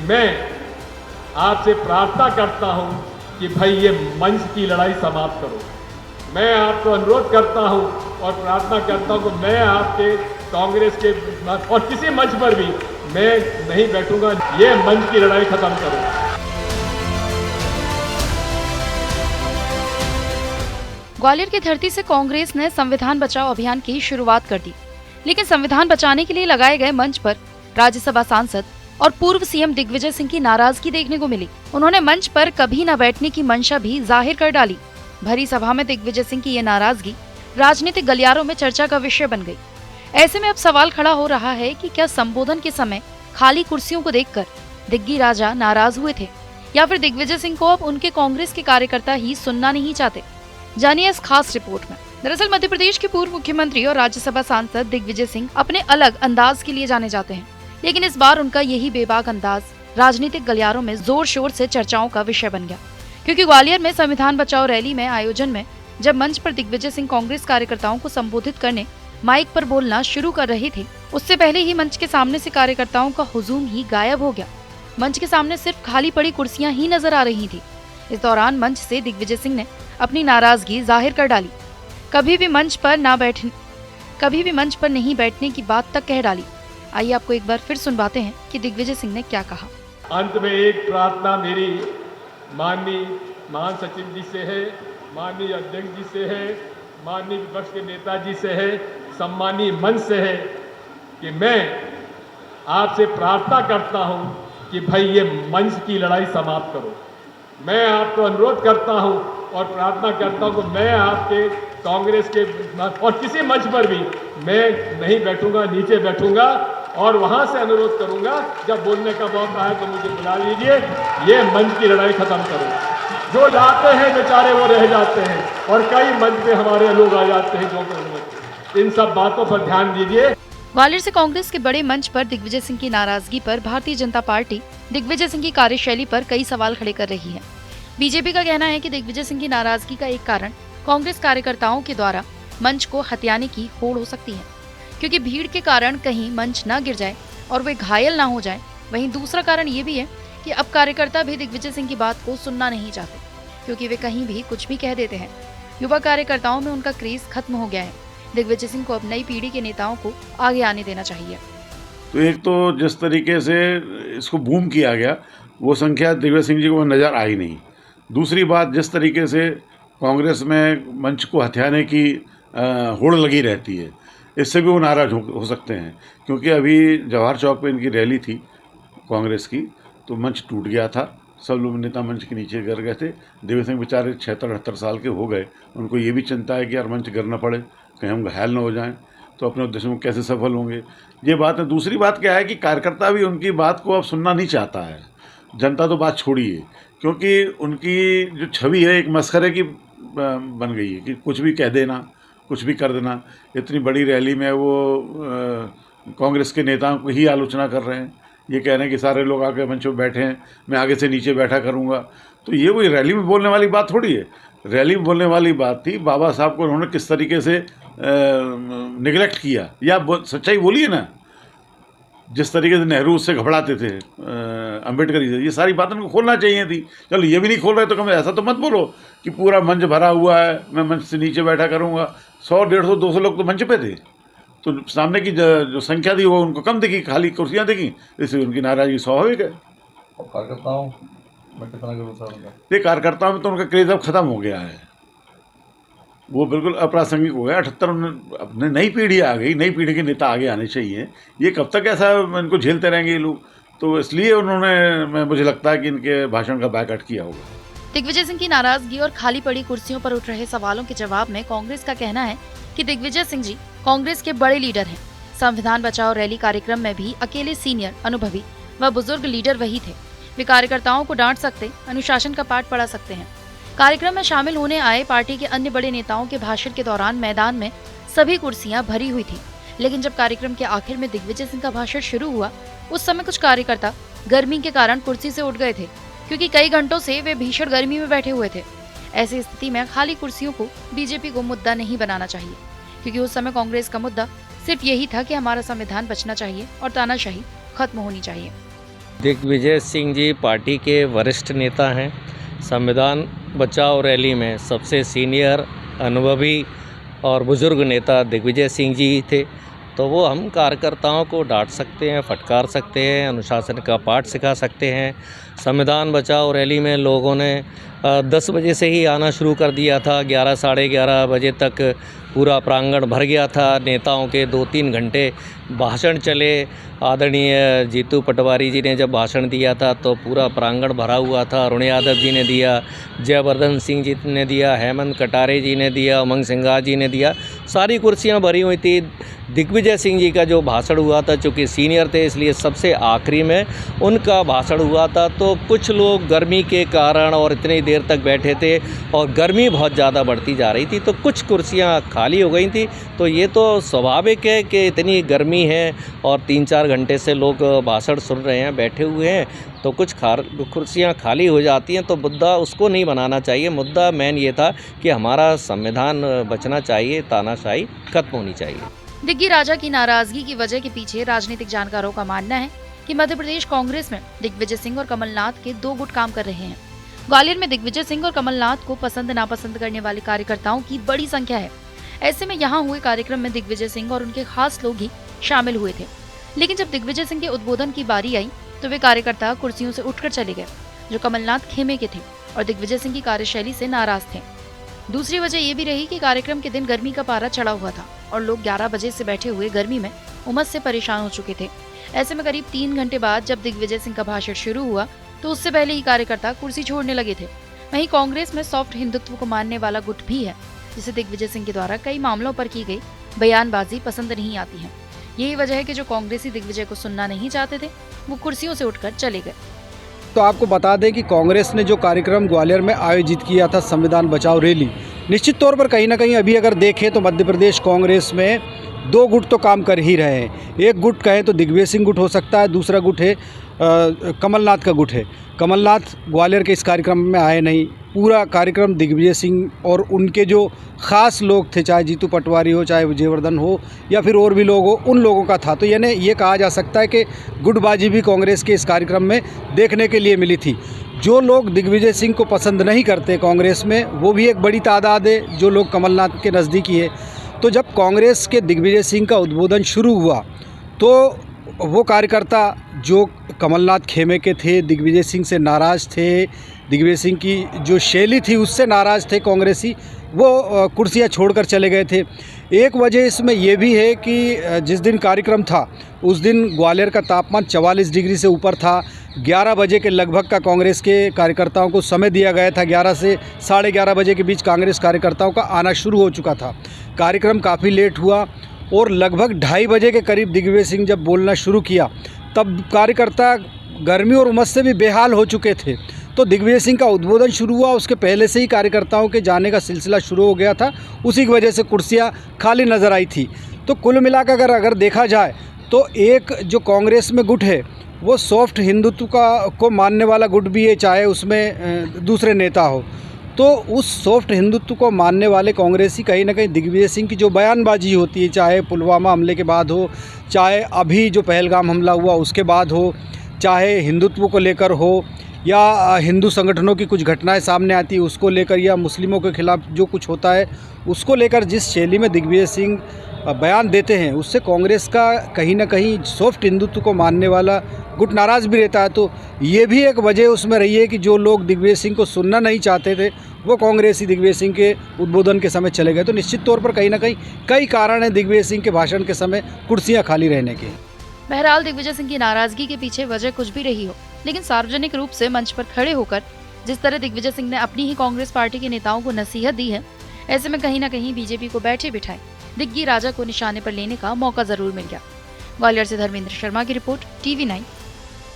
मैं आपसे प्रार्थना करता हूं कि भाई ये मंच की लड़ाई समाप्त करो। मैं आपको अनुरोध करता हूं और प्रार्थना करता हूं कि मैं आपके कांग्रेस के और किसी मंच पर भी मैं नहीं बैठूंगा। ये मंच की लड़ाई खत्म करो। ग्वालियर की धरती से कांग्रेस ने संविधान बचाओ अभियान की शुरुआत कर दी, लेकिन संविधान बचाने के लिए लगाए गए मंच पर राज्यसभा सांसद और पूर्व सीएम दिग्विजय सिंह की नाराजगी देखने को मिली। उन्होंने मंच पर कभी न बैठने की मंशा भी जाहिर कर डाली। भरी सभा में दिग्विजय सिंह की ये नाराजगी राजनीतिक गलियारों में चर्चा का विषय बन गई। ऐसे में अब सवाल खड़ा हो रहा है कि क्या संबोधन के समय खाली कुर्सियों को देखकर दिग्गी राजा नाराज हुए थे, या फिर दिग्विजय सिंह को अब उनके कांग्रेस के कार्यकर्ता ही सुनना नहीं चाहते। जानिए इस खास रिपोर्ट में। दरअसल मध्य प्रदेश के पूर्व मुख्यमंत्री और राज्यसभा सांसद दिग्विजय सिंह अपने अलग अंदाज के लिए जाने जाते हैं, लेकिन इस बार उनका यही बेबाक अंदाज राजनीतिक गलियारों में जोर शोर से चर्चाओं का विषय बन गया। क्योंकि ग्वालियर में संविधान बचाओ रैली में आयोजन में जब मंच पर दिग्विजय सिंह कांग्रेस कार्यकर्ताओं को संबोधित करने माइक पर बोलना शुरू कर रहे थे, उससे पहले ही मंच के सामने से कार्यकर्ताओं का हुजूम ही गायब हो गया। मंच के सामने सिर्फ खाली पड़ी कुर्सियां ही नजर आ रही थी। इस दौरान मंच से दिग्विजय सिंह ने अपनी नाराजगी जाहिर कर डाली। कभी भी मंच पर नहीं बैठने की बात तक कह डाली। आइए आपको एक बार फिर सुनवाते हैं कि दिग्विजय सिंह ने क्या कहा। अंत में एक प्रार्थना मेरी माननीय महासचिव जी से है, माननीय अध्यक्ष जी से है, माननीय विपक्ष के नेताजी से है, सम्मानीय मंच से है कि मैं आपसे प्रार्थना करता हूं कि भाई ये मंच की लड़ाई समाप्त करो। मैं आपको अनुरोध करता हूं और प्रार्थना करता हूं कि मैं आपके कांग्रेस के और किसी मंच पर भी मैं नहीं बैठूंगा, नीचे बैठूंगा और वहां से अनुरोध करूंगा जब बोलने का मौका है तो मुझे बुला लीजिए। ये मंच की लड़ाई खत्म करो। जो जाते हैं बेचारे वो रह जाते हैं और कई मंच पे हमारे लोग आ जाते हैं जो इन सब बातों पर ध्यान दीजिए। ग्वालियर से कांग्रेस के बड़े मंच पर दिग्विजय सिंह की नाराजगी पर भारतीय जनता पार्टी दिग्विजय सिंह की कार्यशैली पर कई सवाल खड़े कर रही है। बीजेपी का कहना है कि दिग्विजय सिंह की नाराजगी का एक कारण कांग्रेस कार्यकर्ताओं के द्वारा मंच को हथियाने की होड़ हो सकती है, क्योंकि भीड़ के कारण कहीं मंच न गिर जाए और वे घायल न हो जाए। वहीं दूसरा कारण ये भी है कि अब कार्यकर्ता भी दिग्विजय सिंह की बात को सुनना नहीं चाहते, क्योंकि वे कहीं भी कुछ भी कह देते हैं। युवा कार्यकर्ताओं में उनका क्रेज खत्म हो गया है। दिग्विजय सिंह को अब नई पीढ़ी के नेताओं को आगे आने देना चाहिए। तो एक तो जिस तरीके से इसको बूम किया गया वो संख्या दिग्विजय सिंह जी को नज़र आई नहीं। दूसरी बात, जिस तरीके से कांग्रेस में मंच को हथियाने की होड़ लगी रहती है, इससे भी वो नाराज हो सकते हैं। क्योंकि अभी जवाहर चौक पे इनकी रैली थी कांग्रेस की, तो मंच टूट गया था, सब लोग नेता मंच के नीचे गिर गए थे। दिग्विजय सिंह बेचारे 76-78 साल के हो गए, उनको ये भी चिंता है कि यार मंच गिर न पड़े, कहीं हम घायल न हो जाएं, तो अपने उद्देश्य में कैसे सफल होंगे, ये बात है। दूसरी बात क्या है कि कार्यकर्ता भी उनकी बात को अब सुनना नहीं चाहता है। जनता तो बात छोड़िए, क्योंकि उनकी जो छवि है एक मस्खरे की बन गई है कि कुछ भी कह देना, कुछ भी कर देना। इतनी बड़ी रैली में वो कांग्रेस के नेताओं को ही आलोचना कर रहे हैं, ये कह रहे हैं कि सारे लोग आके मंच पर बैठे हैं, मैं आगे से नीचे बैठा करूँगा। तो ये कोई रैली में बोलने वाली बात थोड़ी है। रैली में बोलने वाली बात थी बाबा साहब को उन्होंने किस तरीके से निगलेक्ट किया, या सच्चाई बोलिए ना। जिस तरीके से नेहरू उससे घबराते थे, अम्बेडकर जी से, ये सारी बातें उनको खोलना चाहिए थी। चलो ये भी नहीं खोल रहे तो कम ऐसा तो मत बोलो कि पूरा मंच भरा हुआ है, मैं मंच से नीचे बैठा करूँगा। 100, 150, 200 लोग तो मंच पे थे, तो सामने की जो संख्या थी वो उनको कम दिखी, खाली कुर्सियाँ दिखी, इसलिए उनकी नाराजगी स्वाभाविक है। और कार्यकर्ताओं में कितना ये कार्यकर्ताओं में तो उनका क्रेज अब खत्म हो गया है, वो बिल्कुल अप्रासंगिक हो गया। 78 अपने नई पीढ़ी आ गई, नई पीढ़ी के नेता आगे आने चाहिए। ये कब तक ऐसा इनको झेलते रहेंगे ये लोग, तो इसलिए उन्होंने, मुझे लगता है कि इनके भाषण का बायकॉट किया होगा। दिग्विजय सिंह की नाराजगी और खाली पड़ी कुर्सियों पर उठ रहे सवालों के जवाब में कांग्रेस का कहना है कि दिग्विजय सिंह जी कांग्रेस के बड़े लीडर हैं। संविधान बचाओ रैली कार्यक्रम में भी अकेले सीनियर, अनुभवी व बुजुर्ग लीडर वही थे। वे कार्यकर्ताओं को डांट सकते, अनुशासन का पाठ पढ़ा सकते हैं। कार्यक्रम में शामिल होने आए पार्टी के अन्य बड़े नेताओं के भाषण के दौरान मैदान में सभी कुर्सियां भरी हुई थी, लेकिन जब कार्यक्रम के आखिर में दिग्विजय सिंह का भाषण शुरू हुआ, उस समय कुछ कार्यकर्ता गर्मी के कारण कुर्सी से उठ गए थे, क्योंकि कई घंटों से वे भीषण गर्मी में बैठे हुए थे। ऐसी स्थिति में खाली कुर्सियों को बीजेपी को मुद्दा नहीं बनाना चाहिए, क्योंकि उस समय कांग्रेस का मुद्दा सिर्फ यही था कि हमारा संविधान बचना चाहिए और तानाशाही खत्म होनी चाहिए। दिग्विजय सिंह जी पार्टी के वरिष्ठ नेता हैं। संविधान बचाओ रैली में सबसे सीनियर, अनुभवी और बुज़ुर्ग नेता दिग्विजय सिंह जी थे। तो वो हम कार्यकर्ताओं को डांट सकते हैं, फटकार सकते हैं, अनुशासन का पाठ सिखा सकते हैं। संविधान बचाओ रैली में लोगों ने 10 बजे से ही आना शुरू कर दिया था। 11 साढ़े 11 बजे तक पूरा प्रांगण भर गया था। नेताओं के 2-3 घंटे भाषण चले। आदरणीय जीतू पटवारी जी ने जब भाषण दिया था तो पूरा प्रांगण भरा हुआ था। अरुण यादव जी ने दिया, जयवर्धन सिंह जी ने दिया, हेमंत कटारे जी ने दिया, उमंग सिंघार जी ने दिया। सारी कुर्सियां भरी हुई थी। दिग्विजय सिंह जी का जो भाषण हुआ था, चूँकि सीनियर थे इसलिए सबसे आखिरी में उनका भाषण हुआ था। तो कुछ लोग गर्मी के कारण और इतनी देर तक बैठे थे और गर्मी बहुत ज़्यादा बढ़ती जा रही थी तो कुछ कुर्सियां खाली हो गई थी। तो ये तो स्वाभाविक है कि इतनी गर्मी है और 3-4 घंटे से लोग भाषण सुन रहे हैं, बैठे हुए हैं, तो कुछ कुर्सियां खाली हो जाती हैं। तो मुद्दा उसको नहीं बनाना चाहिए। मुद्दा मेन ये था कि हमारा संविधान बचना चाहिए, तानाशाही खत्म होनी चाहिए। दिग्गी राजा की नाराजगी की वजह के पीछे राजनीतिक जानकारों का मानना है कि मध्य प्रदेश कांग्रेस में दिग्विजय सिंह और कमलनाथ के 2 गुट काम कर रहे हैं। ग्वालियर में दिग्विजय सिंह और कमलनाथ को पसंद नापसंद करने वाले कार्यकर्ताओं की बड़ी संख्या है। ऐसे में यहाँ हुए कार्यक्रम में दिग्विजय सिंह और उनके खास लोग ही शामिल हुए थे। लेकिन जब दिग्विजय सिंह के उद्बोधन की बारी आई तो वे कार्यकर्ता कुर्सियों से उठकर चले गए, जो कमलनाथ खेमे के थे और दिग्विजय सिंह की कार्यशैली से नाराज थे। दूसरी वजह ये भी रही कि कार्यक्रम के दिन गर्मी का पारा चढ़ा हुआ था और लोग 11 बजे से बैठे हुए गर्मी में उमस से परेशान हो चुके थे। ऐसे में करीब 3 घंटे बाद जब दिग्विजय सिंह का भाषण शुरू हुआ तो उससे पहले ही कार्यकर्ता कुर्सी छोड़ने लगे थे। वहीं कांग्रेस में सॉफ्ट हिंदुत्व को मानने वाला गुट भी है, जिसे दिग्विजय सिंह के द्वारा कई मामलों पर की गई बयानबाजी पसंद नहीं आती है। यही वजह है कि जो कांग्रेसी दिग्विजय को सुनना नहीं चाहते थे वो कुर्सियों से उठकर चले गए। तो आपको बता दें कि कांग्रेस ने जो कार्यक्रम ग्वालियर में आयोजित किया था, संविधान बचाओ रैली, निश्चित तौर पर कहीं ना कहीं अभी अगर देखें तो मध्य प्रदेश कांग्रेस में 2 गुट तो काम कर ही रहे हैं। एक गुट कहें तो दिग्विजय सिंह गुट हो सकता है, दूसरा गुट है कमलनाथ का गुट है। कमलनाथ ग्वालियर के इस कार्यक्रम में आए नहीं। पूरा कार्यक्रम दिग्विजय सिंह और उनके जो ख़ास लोग थे, चाहे जीतू पटवारी हो, चाहे जयवर्धन हो या फिर और भी लोग हो, उन लोगों का था। तो यानी ये कहा जा सकता है कि गुटबाजी भी कांग्रेस के इस कार्यक्रम में देखने के लिए मिली थी। जो लोग दिग्विजय सिंह को पसंद नहीं करते कांग्रेस में, वो भी एक बड़ी तादाद है जो लोग कमलनाथ के नज़दीकी है। तो जब कांग्रेस के दिग्विजय सिंह का उद्बोधन शुरू हुआ तो वो कार्यकर्ता जो कमलनाथ खेमे के थे, दिग्विजय सिंह से नाराज़ थे, दिग्विजय सिंह की जो शैली थी उससे नाराज़ थे कांग्रेसी, वो कुर्सियां छोड़कर चले गए थे। एक वजह इसमें यह भी है कि जिस दिन कार्यक्रम था उस दिन ग्वालियर का तापमान 44 डिग्री से ऊपर था। 11 बजे के लगभग का कांग्रेस के कार्यकर्ताओं को समय दिया गया था। 11 से साढ़े 11 बजे के बीच कांग्रेस कार्यकर्ताओं का आना शुरू हो चुका था। कार्यक्रम काफ़ी लेट हुआ और लगभग 2:30 बजे के करीब दिग्विजय सिंह जब बोलना शुरू किया तब कार्यकर्ता गर्मी और उमस से भी बेहाल हो चुके थे। तो दिग्विजय सिंह का उद्बोधन शुरू हुआ, उसके पहले से ही कार्यकर्ताओं के जाने का सिलसिला शुरू हो गया था। उसी की वजह से कुर्सियां खाली नज़र आई थी। तो कुल मिलाकर अगर देखा जाए तो एक जो कांग्रेस में गुट है वो सॉफ्ट हिंदुत्व को मानने वाला गुट भी है, चाहे उसमें दूसरे नेता हो। तो उस सॉफ्ट हिंदुत्व को मानने वाले कांग्रेसी कहीं ना कहीं दिग्विजय सिंह की जो बयानबाजी होती है, चाहे पुलवामा हमले के बाद हो, चाहे अभी जो पहलगाम हमला हुआ उसके बाद हो, चाहे हिंदुत्व को लेकर हो या हिंदू संगठनों की कुछ घटनाएं सामने आती है उसको लेकर, या मुस्लिमों के खिलाफ जो कुछ होता है उसको लेकर जिस शैली में दिग्विजय सिंह बयान देते हैं, उससे कांग्रेस का कहीं ना कहीं सॉफ्ट हिंदुत्व को मानने वाला गुट नाराज़ भी रहता है। तो ये भी एक वजह उसमें रही है कि जो लोग दिग्विजय सिंह को सुनना नहीं चाहते थे वो कांग्रेसी दिग्विजय सिंह के उद्बोधन के समय चले गए। तो निश्चित तौर पर कहीं ना कहीं कई कारण हैं दिग्विजय सिंह के भाषण के समय कुर्सियाँ खाली रहने के। बहरहाल दिग्विजय सिंह की नाराजगी के पीछे वजह कुछ भी रही हो, लेकिन सार्वजनिक रूप से मंच पर खड़े होकर जिस तरह दिग्विजय सिंह ने अपनी ही कांग्रेस पार्टी के नेताओं को नसीहत दी है, ऐसे में कहीं ना कहीं बीजेपी को बैठे बिठाए दिग्गी राजा को निशाने पर लेने का मौका जरूर मिल गया। ग्वालियर से धर्मेंद्र शर्मा की रिपोर्ट, TV9।